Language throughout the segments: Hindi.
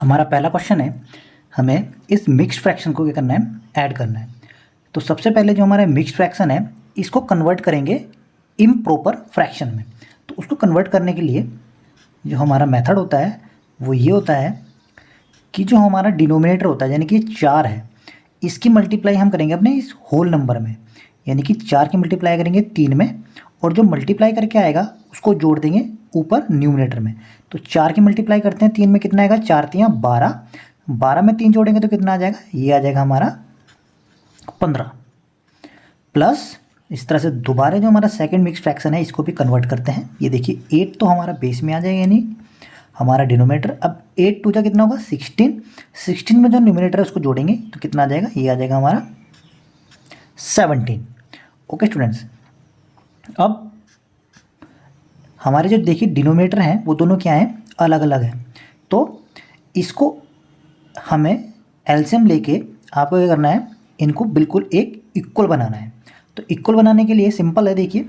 हमारा पहला क्वेश्चन है, हमें इस मिक्स्ड फ्रैक्शन को क्या करना है, ऐड करना है। तो सबसे पहले जो हमारा मिक्स्ड फ्रैक्शन है इसको कन्वर्ट करेंगे इम्प्रॉपर फ्रैक्शन में। तो उसको कन्वर्ट करने के लिए जो हमारा मेथड होता है वो ये होता है कि जो हमारा डिनोमिनेटर होता है यानी कि 4 है, इसकी मल्टीप्लाई हम करेंगे अपने इस होल नंबर में, यानी कि 4 की मल्टीप्लाई करेंगे 3 में, और जो मल्टीप्लाई करके आएगा उसको जोड़ देंगे ऊपर न्यूमिनेटर में। तो 4 की मल्टीप्लाई करते हैं 3 में, कितना आएगा, 4 3 12, 12 में 3 जोड़ेंगे तो कितना आ जाएगा, ये आ जाएगा हमारा 15। प्लस इस तरह से दोबारा जो हमारा सेकंड मिक्स फ्रैक्शन है इसको भी कन्वर्ट करते हैं। ये देखिए 8 तो हमारा बेस में आ जाएगा, यानी हमारा डिनोमिनेटर। अब 8 2 जा कितना होगा, 16, 16 में जो न्यूमिनेटर है उसको जोड़ेंगे तो कितना आ जाएगा, ये आ जाएगा हमारा 17। ओके स्टूडेंट्स, अब हमारे जो देखिए डिनोमिनेटर हैं वो दोनों क्या हैं, अलग अलग हैं। तो इसको हमें एलसीएम लेके आपको क्या करना है, इनको बिल्कुल एक इक्वल बनाना है। तो इक्वल बनाने के लिए सिंपल है, देखिए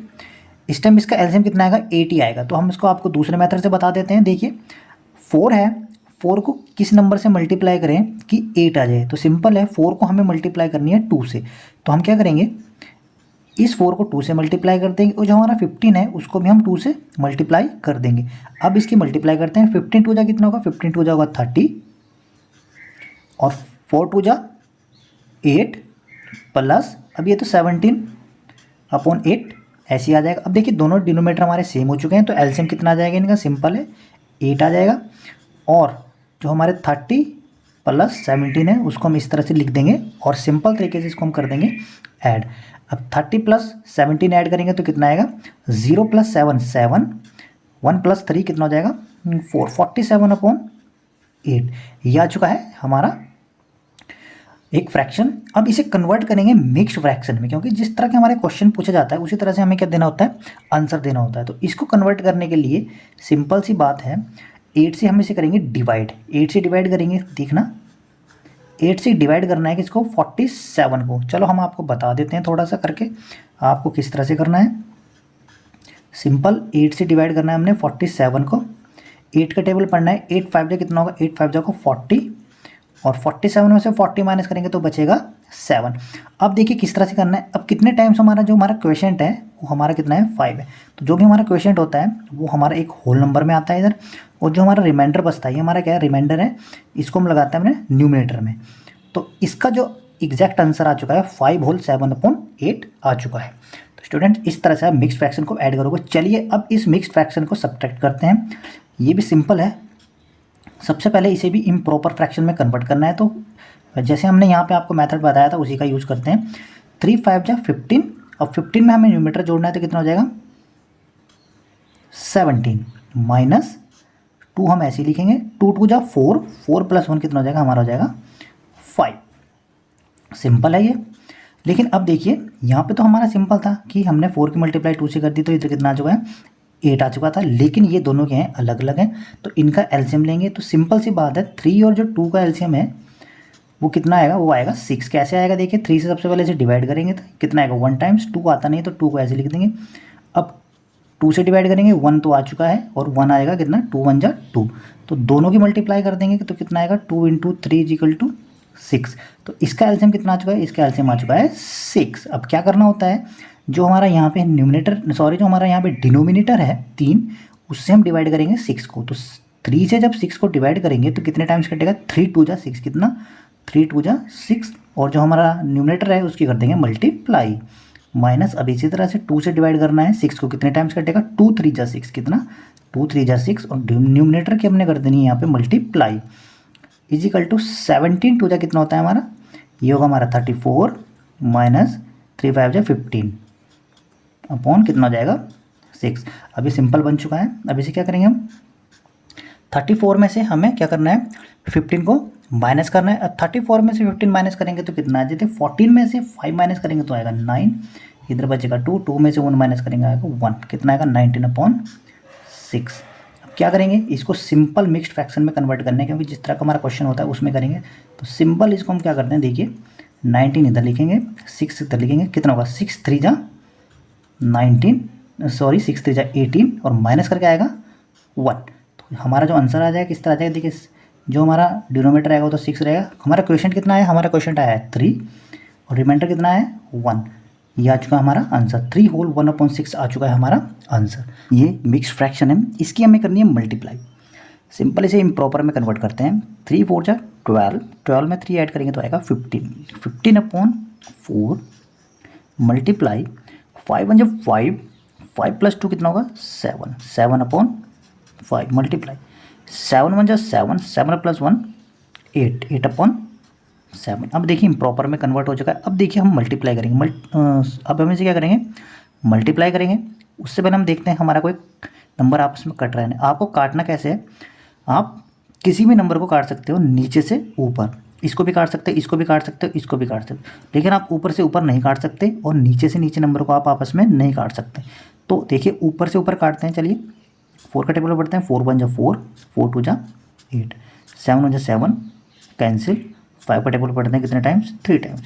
इस टाइम इसका एलसीएम कितना आएगा, 8 ही आएगा। तो हम इसको आपको दूसरे मेथड से बता देते हैं। देखिए 4 है, 4 को किस नंबर से मल्टीप्लाई करें कि 8 आ जाए। तो सिंपल है, 4 को हमें मल्टीप्लाई करनी है 2 से। तो हम क्या करेंगे, इस 4 को 2 से मल्टीप्लाई कर देंगे, और जो हमारा 15 है उसको भी हम 2 से मल्टीप्लाई कर देंगे। अब इसकी मल्टीप्लाई करते हैं, 15 2 जा कितना होगा, 15 2 जा होगा 30, और 4 2 जा 8, प्लस अब ये तो 17/8 ऐसे ही आ जाएगा। अब देखिए दोनों डिनोमिनेटर हमारे सेम हो चुके हैं, तो एलसीएम कितना आ जाएगा इनका, सिंपल है 8 आ जाएगा। और जो हमारे 30 प्लस 17 है उसको हम इस तरह से लिख देंगे, और सिंपल तरीके से इसको हम कर देंगे ऐड। अब 30 प्लस 17 ऐड करेंगे तो कितना आएगा, 0 + 7 7, 1 + 3 कितना हो जाएगा, 4, 47/8 ये आ चुका है हमारा एक फ्रैक्शन। अब इसे कन्वर्ट करेंगे मिक्स्ड फ्रैक्शन में, क्योंकि जिस तरह के हमारे क्वेश्चन पूछा जाता है उसी तरह से हमें क्या देना होता है, आंसर देना होता है। तो इसको कन्वर्ट करने के लिए सिंपल सी बात है, 8 से हम इसे करेंगे डिवाइड। 8 से डिवाइड करेंगे, देखना 8 से डिवाइड करना है किसको, 47 को। चलो हम आपको बता देते हैं थोड़ा सा करके आपको किस तरह से करना है। सिंपल 8 से डिवाइड करना है हमने 47 को। 8 का टेबल पढ़ना है, 8 5 जा कितना होगा, 8 5 जा को 40, और 47 में से 40 माइनस करेंगे तो बचेगा 7। अब देखिए किस तरह से करना है। अब कितने टाइम्स हमारा जो हमारा क्वेश्चन है वो हमारा कितना है, 5 है। तो जो भी हमारा क्वेश्चन होता है वो हमारा एक होल नंबर में आता है इधर, और जो हमारा रिमाइंडर बचता है ये हमारा क्या है, रिमाइंडर है, इसको हम लगाते हैं हमने न्यूमिनेटर में। तो इसका जो एग्जैक्ट आंसर आ चुका है 5 होल 7/8 आ चुका है। तो स्टूडेंट इस तरह से आप मिक्स फ्रैक्शन को ऐड करोगे। चलिए अब इस मिक्स फ्रैक्शन को सब्ट्रैक्ट करते हैं। ये भी सिंपल है। सबसे पहले इसे भी इम्प्रॉपर फ्रैक्शन में कन्वर्ट करना है। तो जैसे हमने यहाँ पे आपको मेथड बताया था उसी का यूज़ करते हैं। 3 5 जा 15, और 15 में हमें न्यूमिनेटर जोड़ना है तो कितना हो जाएगा, 17 माइनस 2 हम ऐसे ही लिखेंगे, 2 2 जा 4, 4 + 1 कितना हो जाएगा, हमारा हो जाएगा 5। सिंपल है ये। लेकिन अब देखिए यहाँ पे तो हमारा सिंपल था कि हमने 4 की मल्टीप्लाई 2 से कर दी, तो इधर कितना आ चुका है, 8 आ चुका था। लेकिन ये दोनों क्या हैं, अलग अलग हैं, तो इनका एलसीएम लेंगे। तो सिंपल सी बात है, 3 और जो 2 का एलसीएम है वो कितना आएगा, वो आएगा 6। कैसे आएगा, देखिए 3 से सबसे पहले इसे डिवाइड करेंगे तो कितना आएगा, 1 टाइम्स 2 आता नहीं तो 2 को ऐसे लिख देंगे। अब 2 से डिवाइड करेंगे, 1 तो आ चुका है, और 1 आएगा कितना, 2 1 जा 2। तो दोनों की मल्टीप्लाई कर देंगे तो कितना आएगा, 2 × 3 = 6। तो इसका एलसीएम कितना आ चुका है, इसका एलसीएम आ चुका है 6। अब क्या करना होता है, जो हमारा यहाँ पे न्यूमिनेटर सॉरी जो हमारा यहाँ पे डिनोमिनेटर है 3, उससे हम डिवाइड करेंगे 6 को। तो 3 से जब 6 को डिवाइड करेंगे तो कितने टाइम्स कटेगा, 3 2 जा 6, कितना, 3 2 जा 6, और जो हमारा न्यूमिनेटर है उसकी कर देंगे मल्टीप्लाई माइनस। अब इसी तरह से 2 से डिवाइड करना है 6 को, कितने टाइम्स कटेगा, 2 3 जा 6, कितना, 2 3 जा 6, और न्यूमिनेटर की हमने कर देनी है यहाँ पे मल्टीप्लाई, = 17 2 जा कितना होता है हमारा, ये होगा हमारा 34 माइनस 3 5 जा 15 अपॉन कितना हो जाएगा 6। अभी सिंपल बन चुका है। अब इसे क्या करेंगे हम, 34 में से हमें क्या करना है, 15 को माइनस करना है। अब 34 में से 15 माइनस करेंगे तो कितना आ जाए, 14 में से 5 माइनस करेंगे तो आएगा 9, इधर बचेगा 2, 2 में से 1 माइनस करेंगे आएगा 1, कितना आएगा 19/6। अब क्या करेंगे, इसको सिंपल मिक्स्ड फ्रैक्शन में कन्वर्ट करना है, क्योंकि जिस तरह का हमारा क्वेश्चन होता है उसमें करेंगे। तो सिंपल इसको हम क्या करते हैं, देखिए 19 इधर लिखेंगे, 6 इधर लिखेंगे, कितना होगा, 6 3 जा 19, सॉरी 6 3 जा 18, और माइनस करके आएगा 1। तो हमारा जो आंसर आ जाएगा किस तरह आ जाएगा, देखिए जो हमारा डिनोमीटर आएगा वो तो 6 रहेगा। हमारा क्वेश्चन कितना है, हमारा क्वेश्चन आया है 3 और रिमाइंडर कितना है 1। ये आ चुका है हमारा आंसर, 3 होल 1/6 आ चुका है हमारा आंसर। ये मिक्स्ड फ्रैक्शन है, इसकी हमें करनी है मल्टीप्लाई। सिंपल इसे इम्प्रॉपर में कन्वर्ट करते हैं। 3 4 जा 12, 12 में 3 ऐड करेंगे तो आएगा 15, 15/4 मल्टीप्लाई 5 1 जा 5, 5 + 2 कितना होगा 7, 7/5 मल्टीप्लाई 7 1 जा 7, 7 + 1 8, 8/7। अब देखिए इम्प्रॉपर में कन्वर्ट हो चुका है। अब देखिए हम मल्टीप्लाई करेंगे, अब हम इसे क्या करेंगे, मल्टीप्लाई करेंगे। उससे पहले हम देखते हैं हमारा कोई नंबर आपस में कट रहा है। आपको काटना कैसे है, आप किसी भी नंबर को काट सकते हो नीचे से ऊपर, इसको भी काट सकते हो, इसको भी काट सकते हो, इसको भी काट सकते हो, लेकिन आप ऊपर से ऊपर नहीं काट सकते और नीचे से नीचे नंबर को आप आपस में नहीं काट सकते। तो देखिए ऊपर से ऊपर काटते हैं। चलिए 4 का टेबल पढ़ते हैं। 4 1 जा 4, 4 2 जा 8, 7 1 जा 7 कैंसिल। 5 का टेबल पढ़ते हैं कितने टाइम्स, 3 टाइम्स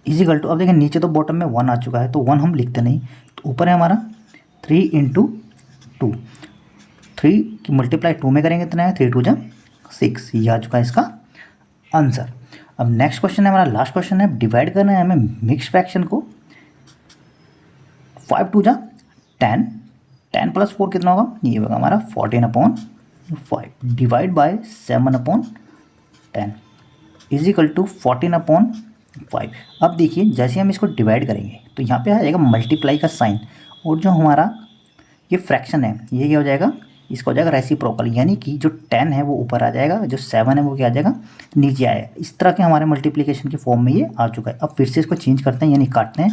इजिकल टू। अब देखिए नीचे तो बॉटम में 1 आ चुका है तो 1 हम लिखते नहीं, तो ऊपर है हमारा 3 × 2, 3 की मल्टीप्लाई 2 में करेंगे कितना है, 3 2 जा 6। ये आ चुका है इसका आंसर। अब नेक्स्ट क्वेश्चन है हमारा, लास्ट क्वेश्चन है। डिवाइड करना है हमें मिक्स फ्रैक्शन को। 5 2 जा 10, 10 + 4 कितना होगा, ये होगा हमारा 14/5 डिवाइड बाय 7/10 इजिकल टू 14/5। अब देखिए जैसे हम इसको डिवाइड करेंगे तो यहाँ पे आ जाएगा मल्टीप्लाई का साइन, और जो हमारा ये फ्रैक्शन है ये क्या हो जाएगा, इसका हो जाएगा रेसिप्रोकल, यानी कि जो 10 है वो ऊपर आ जाएगा, जो 7 है वो क्या आ जाएगा, नीचे आएगा। इस तरह के हमारे मल्टीप्लिकेशन के फॉर्म में ये आ चुका है। अब फिर से इसको चेंज करते हैं, यानी काटते हैं।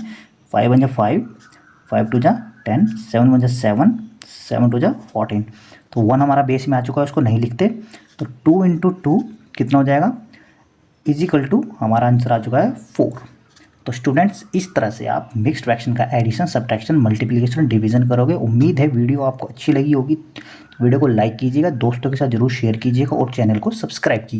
5 1 जा 5, 5 2 जा 10, 7 1 जा 7, 7 2 जा 14। तो 1 हमारा बेस में आ चुका है, उसको नहीं लिखते। तो 2 × 2 कितना हो जाएगा, इजिकल टू हमारा आंसर आ चुका है 4। तो स्टूडेंट्स इस तरह से आप मिक्स्ड फ्रैक्शन का एडिशन, सब्ट्रैक्शन, मल्टीप्लिकेशन, डिवीजन करोगे। उम्मीद है वीडियो आपको अच्छी लगी होगी। वीडियो को लाइक कीजिएगा, दोस्तों के साथ जरूर शेयर कीजिएगा और चैनल को सब्सक्राइब कीजिए।